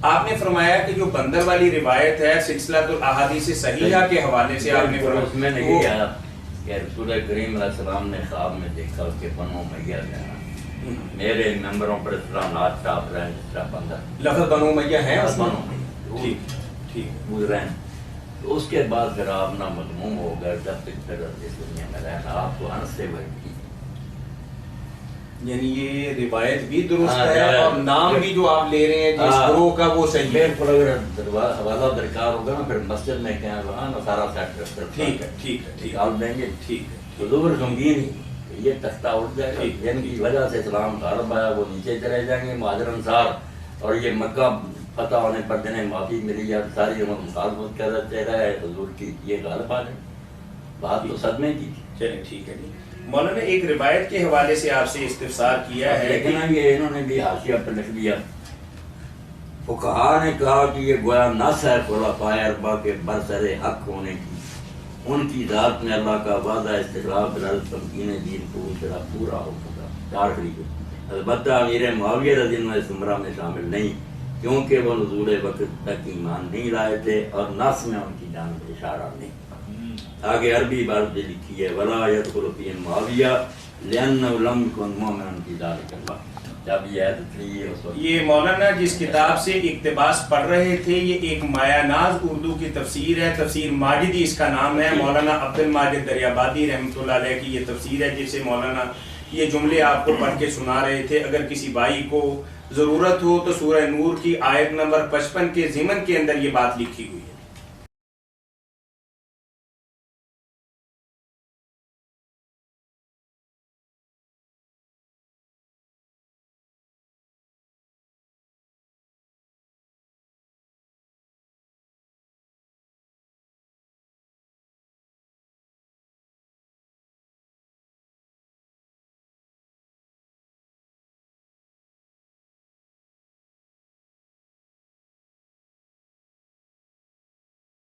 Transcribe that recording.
آپ نے فرمایا کہ جو بندر والی روایت ہے سلسلہ الاحادیث صحیحہ کے حوالے سے آپ نے فرمایا اس میں نہیں آیا کہ رسول کریم علیہ السلام نے خواب میں دیکھا کہ بنو امیہ ہے، میرے ممبروں پر اسلام ناز چھاپ رہے ہیں جس طرح بندر لفظ بنو امیہ ہے اس میں؟ بنو امیہ ٹھیک گزرے ہیں. تو اس کے بعد پھر آپ نہ مضموم ہو گئے جب تک پھر اس دنیا میں رہنا آپ کو انس سے بڑھ. یعنی یہ روایت بھی درست ہے اور نام بھی جو آپ لے رہے ہیں جس گروہ کا وہ صحیح ہے. بالکل اگر حوالہ درکار ہوگا نا پھر مسجد میں کہیں وہاں نا سارا سیٹ ٹھیک ہے ٹھیک ہے نکال دیں گے. ٹھیک ہے. حضور غمگین ہی یہ تختہ اٹھ جائے گا جن کی وجہ سے اسلام غالب آیا وہ نیچے چلے جائیں گے مہاجر انصار، اور یہ مکہ فتح ہونے پر جنہیں معافی ملی یا ساری عمر مخالفت کرتے رہے حضور کی یہ غالب آ جائے. بات تو صدمے کی تھی. چلیں ٹھیک ہے جی. مولانا ایک روایت کے حوالے سے آپ سے استفسار کیا ہے لیکن یہ انہوں نے بھی حاشیہ پر لکھ دیا. فقہا نے کہا کہ یہ گویا نص ہے خلفائے اربعہ کے برسر حق ہونے کی، ان کی ذات میں اللہ کا وعدہ استقرار بالارض تمکین دین کو طرح پورا ہو سکا. چار طریقے. البتہ امیر معاویہ رضی اللہ عنہ اس زمرہ میں شامل نہیں کیونکہ وہ نزول وقت تک ایمان نہیں لائے تھے اور نص میں ان کی جانب اشارہ نہیں. آگے عربی عبارت بھی لکھی ہے ولا يدخل فی معاویہ لأنه لم يكن مؤمنا في ذلك الوقت. جب یہ مولانا جس کتاب سے اقتباس پڑھ رہے تھے یہ ایک مایا ناز اردو کی تفسیر ہے، تفسیر ماجدی اس کا نام ہے. مولانا عبد المجید دریہ آبادی رحمۃ اللہ علیہ کی یہ تفسیر ہے جس سے مولانا یہ جملے آپ کو پڑھ کے سنا رہے تھے. اگر کسی بھائی کو ضرورت ہو تو سورہ نور کی آیت نمبر 55 کے ضمن کے اندر یہ بات لکھی ہوئی ہے.